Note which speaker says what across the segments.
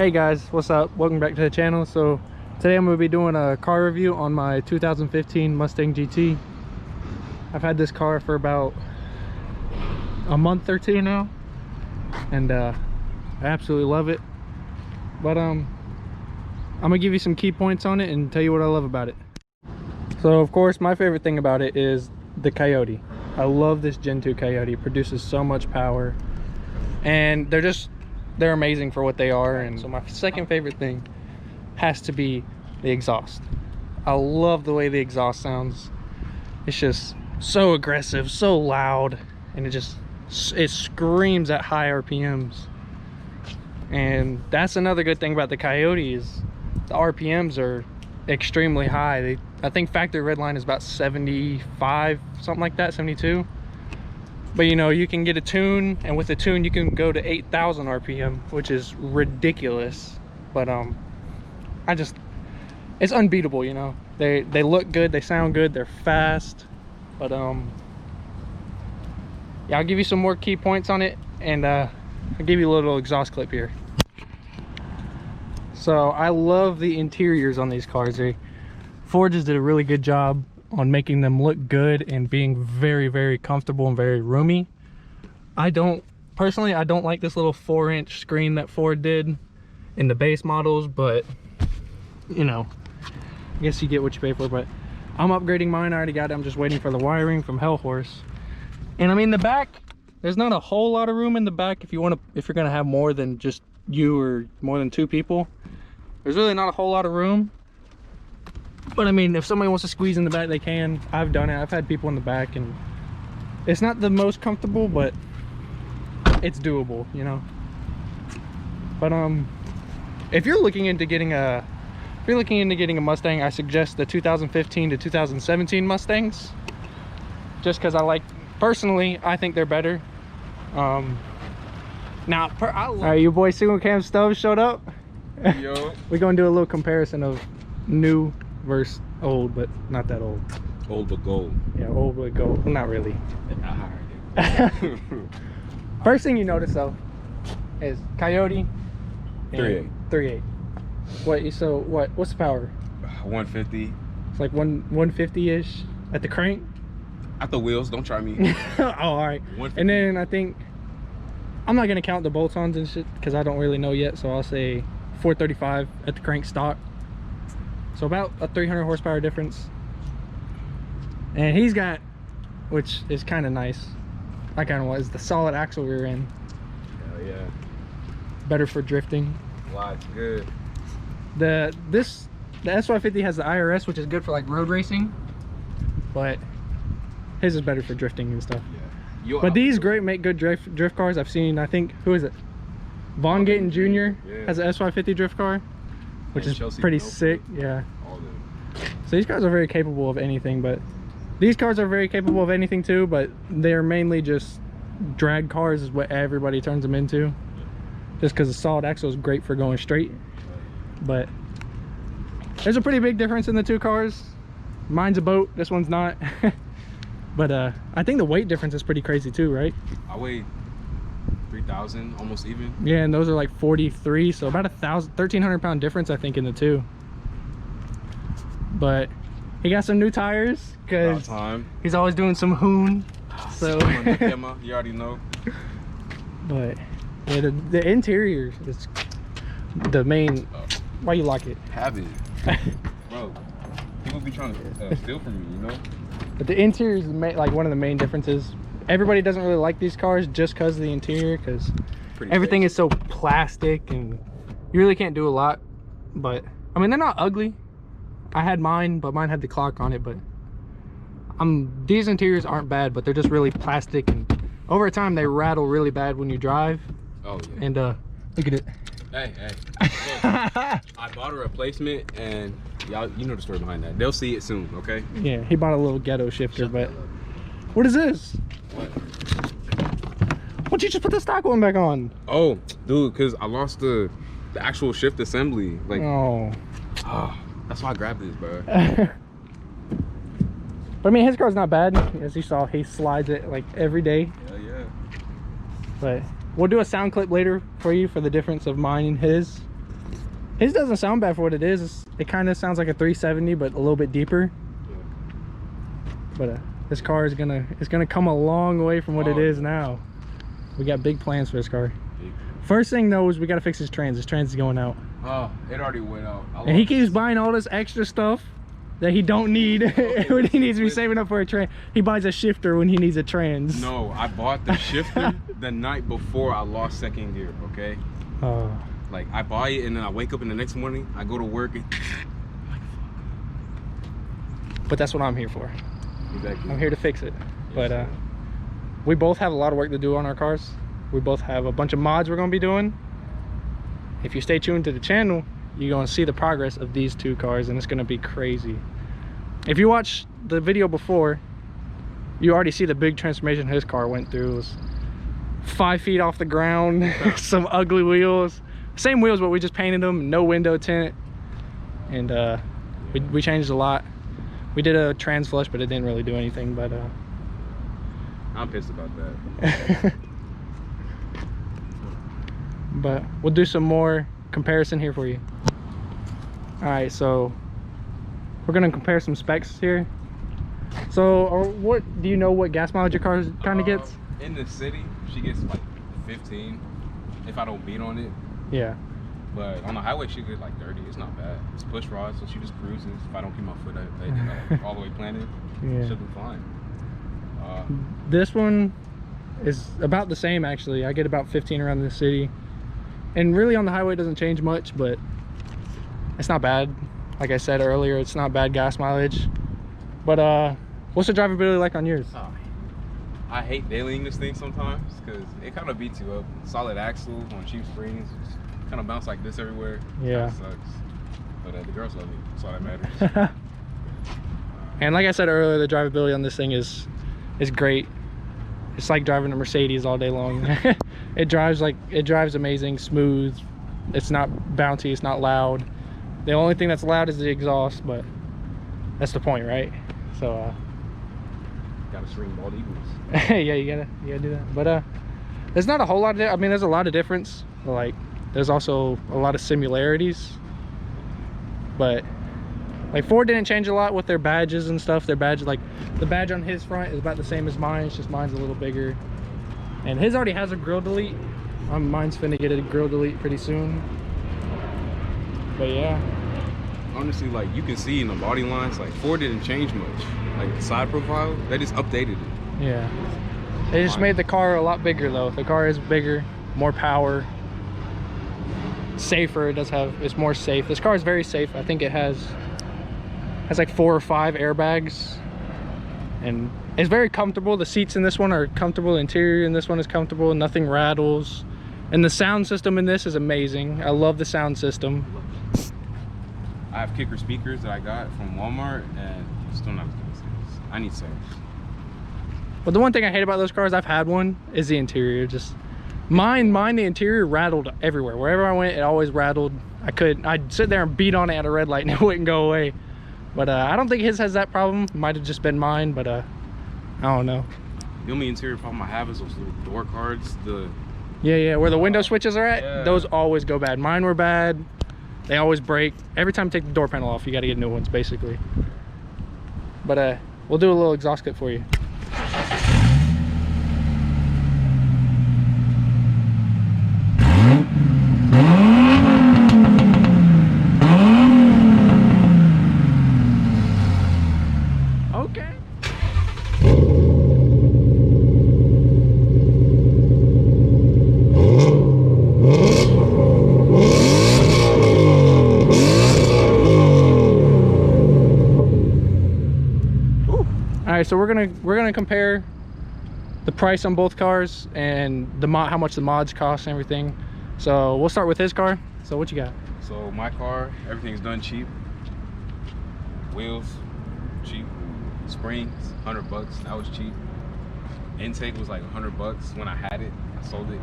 Speaker 1: Hey guys, what's up? Welcome back to the channel. So today I'm going to be doing a car review on my 2015 Mustang GT. I've had this car for about a month or two now, and I absolutely love it. But I'm gonna give you some key points on it and tell you what I love about it. So of course my favorite thing about it is the Coyote. I love this Gen 2 Coyote. It produces so much power, and they're amazing for what they are. And so my second favorite thing has to be the exhaust. I love the way the exhaust sounds. It's just so aggressive, so loud, and it screams at high RPMs. And that's another good thing about the Coyote is the RPMs are extremely high. I think factory redline is about 75, something like that, 72. But you know, you can get a tune, and with a tune you can go to 8,000 RPM, which is ridiculous. But it's unbeatable, you know. They look good, they sound good, they're fast. But yeah, I'll give you some more key points on it, and I'll give you a little exhaust clip here. So I love the interiors on these cars. Ford just did a really good job on making them look good and being very, very comfortable and very roomy. Personally, I don't like this little 4-inch screen that Ford did in the base models, but you know, I guess you get what you pay for. But I'm upgrading mine. I already got it. I'm just waiting for the wiring from Hellhorse. And I mean, the back, there's not a whole lot of room in the back if you're gonna have more than just you or more than 2 people. There's really not a whole lot of room. But I mean, if somebody wants to squeeze in the back, they can. I've done it. I've had people in the back, and it's not the most comfortable, but it's doable, you know. But if you're looking into getting a Mustang, I suggest the 2015 to 2017 Mustangs, just because personally I think they're better. All right, you boys, single cam Stove showed up.
Speaker 2: Yo.
Speaker 1: We're gonna do a little comparison of new versus old, but not that old.
Speaker 2: Old but gold.
Speaker 1: Yeah, old but gold. Well, not really. First thing you notice though is Coyote 3.8. What's the power?
Speaker 2: 150.
Speaker 1: It's like 150-ish at the crank.
Speaker 2: At the wheels, don't try me.
Speaker 1: Oh, all right. And then I think I'm not gonna count the bolt-ons and shit because I don't really know yet, so I'll say 435 at the crank stock. So about a 300 horsepower difference. And he's got, which is kind of nice, I kind of want, is the solid axle rear end.
Speaker 2: Hell yeah.
Speaker 1: Better for drifting.
Speaker 2: Lots good.
Speaker 1: The SY50 has the IRS, which is good for like road racing, but his is better for drifting and stuff. Yeah. But these make good drift cars. I've seen, I think, who is it? Von Gaten Jr. has an SY50 drift car, which is pretty sick. Yeah. So these cars are very capable of anything, but these cars are very capable of anything too, but they're mainly just drag cars is what everybody turns them into. Just because the solid axle is great for going straight. But there's a pretty big difference in the two cars. Mine's a boat, this one's not. But I think the weight difference is pretty crazy too, right?
Speaker 2: I weigh 3,000, almost even. Yeah,
Speaker 1: and those are like 43, so about 1,300 pound difference I think in the two. But he got some new tires because he's always doing some hoon. So
Speaker 2: you already know.
Speaker 1: But yeah, the interior is the main. Why you like it?
Speaker 2: Have it, bro. People be trying to steal from me, you know.
Speaker 1: But the interior is like one of the main differences. Everybody doesn't really like these cars just because of the interior, because everything is so plastic and you really can't do a lot. But I mean, they're not ugly. I had mine, but mine had the clock on it. But these interiors aren't bad, but they're just really plastic, and over time they rattle really bad when you drive. Oh yeah. And look at it.
Speaker 2: Hey. Look, I bought a replacement, and y'all, you know the story behind that. They'll see it soon, okay?
Speaker 1: Yeah, he bought a little ghetto shifter, but what is this?
Speaker 2: What?
Speaker 1: Why don't you just put the stock one back on?
Speaker 2: Oh, dude, because I lost the actual shift assembly. Like, oh, that's why I grabbed this, bro.
Speaker 1: But I mean, his car's not bad. As you saw, he slides it like every day.
Speaker 2: Hell yeah.
Speaker 1: But we'll do a sound clip later for you for the difference of mine and his. His doesn't sound bad for what it is. It kind of sounds like a 370, but a little bit deeper.
Speaker 2: Yeah.
Speaker 1: But this car is gonna come a long way from what it is now. We got big plans for this car. First thing though is we gotta fix his trans. His trans is going out.
Speaker 2: Oh, it already went out.
Speaker 1: And he keeps buying all this extra stuff that he don't need when he needs to be saving up for a trans. He buys a shifter when he needs a trans.
Speaker 2: No, I bought the shifter the night before I lost second gear, okay? Like, I buy it and then I wake up in the next morning, I go to work and...
Speaker 1: But that's what I'm here for.
Speaker 2: Exactly.
Speaker 1: I'm here to fix it.
Speaker 2: Yes,
Speaker 1: but we both have a lot of work to do on our cars. We both have a bunch of mods we're gonna be doing. If you stay tuned to the channel, you're gonna see the progress of these two cars, and it's gonna be crazy. If you watch the video before, you already see the big transformation his car went through. It was 5 feet off the ground, some ugly wheels. Same wheels, but we just painted them, no window tint. And we changed a lot. We did a trans flush, but it didn't really do anything, but
Speaker 2: I'm pissed about that.
Speaker 1: But we'll do some more comparison here for you. All right, so we're gonna compare some specs here. So, what do you know what gas mileage your car kind of gets?
Speaker 2: In the city, she gets like 15 if I don't beat on it.
Speaker 1: Yeah.
Speaker 2: But on the highway, she gets like 30. It's not bad. It's push rod, so she just cruises. If I don't keep my foot all the way planted,
Speaker 1: yeah,
Speaker 2: she'll be fine.
Speaker 1: This one is about the same actually. I get about 15 around the city, and really on the highway it doesn't change much, but it's not bad. Like I said earlier, it's not bad gas mileage. But what's the drivability like on yours?
Speaker 2: I hate dailying this thing sometimes because it kind of beats you up. Solid axles on cheap springs, kind of bounce like this everywhere.
Speaker 1: Yeah,
Speaker 2: sucks. But the girls love it. That's all that matters.
Speaker 1: And like I said earlier, the drivability on this thing is great. It's like driving a Mercedes all day long. It drives amazing, smooth. It's not bouncy, it's not loud. The only thing that's loud is the exhaust, but that's the point, right? So
Speaker 2: gotta string bald eagles.
Speaker 1: yeah, you gotta do that. But there's not a whole lot of, I mean, there's a lot of difference, but like there's also a lot of similarities. But like Ford didn't change a lot with their badges and stuff. Their badge, like the badge on his front is about the same as mine, it's just mine's a little bigger. And his already has a grill delete. Mine's finna get a grill delete pretty soon. But yeah,
Speaker 2: honestly, like you can see in the body lines, like Ford didn't change much. Like the side profile, they just updated it.
Speaker 1: Yeah, they just made the car a lot bigger though. The car is bigger, more power, safer. It's more safe. This car is very safe. I think it has like 4 or 5 airbags, and it's very comfortable. The seats in this one are comfortable, the interior in this one is comfortable, nothing rattles, and the sound system in this is amazing. I love the sound system.
Speaker 2: I have kicker speakers that I got from Walmart, and still not as good as this. I need service.
Speaker 1: But the one thing I hate about those cars, I've had one, is the interior. Just mine, the interior rattled everywhere. Wherever I went, it always rattled. I'd sit there and beat on it at a red light and it wouldn't go away. But I don't think his has that problem. Might have just been mine, but I don't know.
Speaker 2: The only interior problem I have is those little door cards.
Speaker 1: Yeah, where the window switches are at,
Speaker 2: yeah.
Speaker 1: Those always go bad. Mine were bad. They always break. Every time you take the door panel off, you got to get new ones, basically. But we'll do a little exhaust clip for you. Okay. Alright, so we're gonna compare the price on both cars and how much the mods cost and everything. So we'll start with his car. So what you got?
Speaker 2: So my car, everything's done cheap. Wheels, cheap. Springs, $100. That was cheap. Intake was like $100 when I had it. I sold it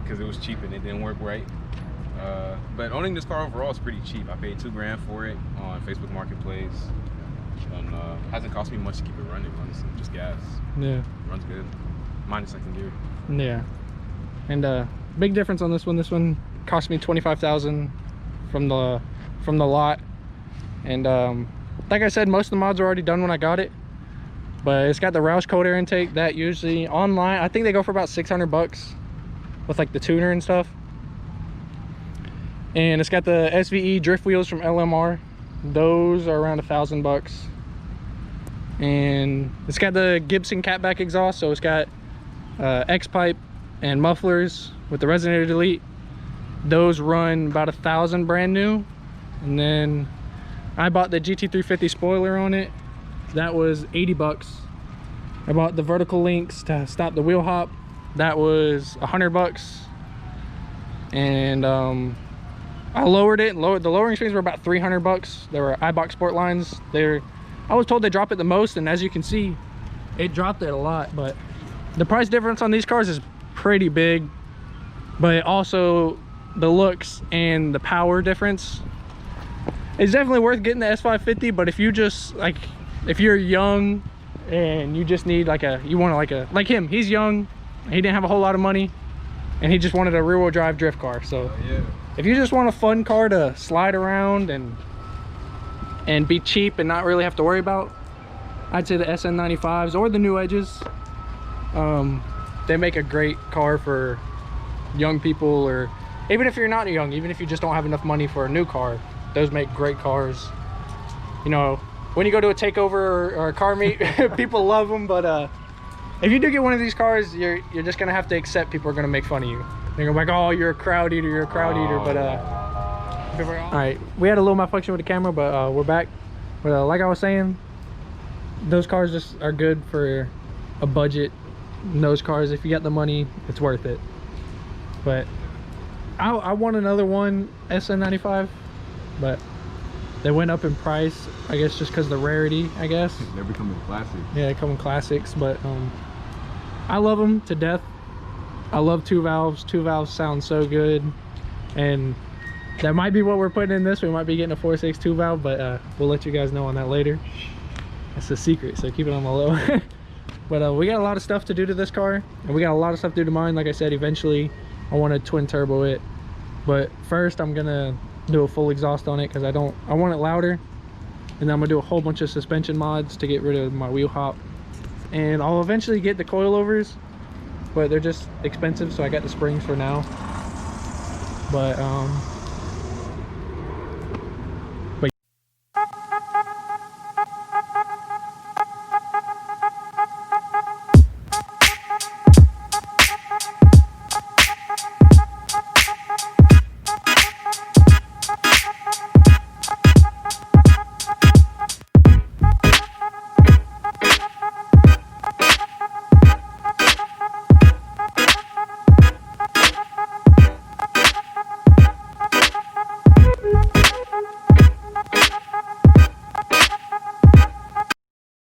Speaker 2: because it was cheap and it didn't work right. But owning this car overall is pretty cheap. I paid $2 grand for it on Facebook Marketplace. And hasn't cost me much to keep it running, honestly. Just gas.
Speaker 1: Yeah.
Speaker 2: Runs good. Minus second gear.
Speaker 1: Yeah. And big difference on this one. This one cost me $25,000 from the lot. And like I said, most of the mods are already done when I got it, but it's got the Roush cold air intake that usually online I think they go for about 600 bucks with like the tuner and stuff. And it's got the SVE drift wheels from LMR. Those are around 1,000 bucks. And it's got the Gibson catback exhaust, so it's got X pipe and mufflers with the resonator delete. Those run about 1,000 brand new. And then I bought the GT350 spoiler on it. That was 80 bucks. I bought the vertical links to stop the wheel hop. That was 100 bucks. And I lowered it. The lowering springs were about 300 bucks. They were iBox Sport lines. I was told they drop it the most, and as you can see, it dropped it a lot. But the price difference on these cars is pretty big. But also the looks and the power difference. It's definitely worth getting the S550. But if you just if you're young and you just need like like him, he's young, he didn't have a whole lot of money, and he just wanted a rear-wheel drive drift car. So
Speaker 2: yeah.
Speaker 1: If you just want a fun car to slide around and be cheap and not really have to worry about, I'd say the SN95s or the new Edges. They make a great car for young people, or even if you're not young, even if you just don't have enough money for a new car. Those make great cars. You know, when you go to a takeover or a car meet, people love them. But if you do get one of these cars, you're just gonna have to accept people are gonna make fun of you. They're gonna be like, oh, you're a crowd eater, you're a crowd eater. But all right, we had a little malfunction with the camera, but we're back. But like I was saying, those cars just are good for a budget. And those cars, if you got the money, it's worth it. But I want another one, SN95, but they went up in price, I guess, just because of the rarity, I guess.
Speaker 2: They're becoming classics. Yeah,
Speaker 1: they come in classics. But I love them to death. I love two valves. Two valves sound so good, and that might be what we're putting in this. We might be getting a 4.6 2 valve, but we'll let you guys know on that later. It's a secret, so keep it on the low. But we got a lot of stuff to do to this car, and we got a lot of stuff to do to mine. Like I said, eventually I want to twin turbo it, but first I'm gonna do a full exhaust on it because I want it louder. And then I'm gonna do a whole bunch of suspension mods to get rid of my wheel hop, and I'll eventually get the coilovers, but they're just expensive, so I got the springs for now. But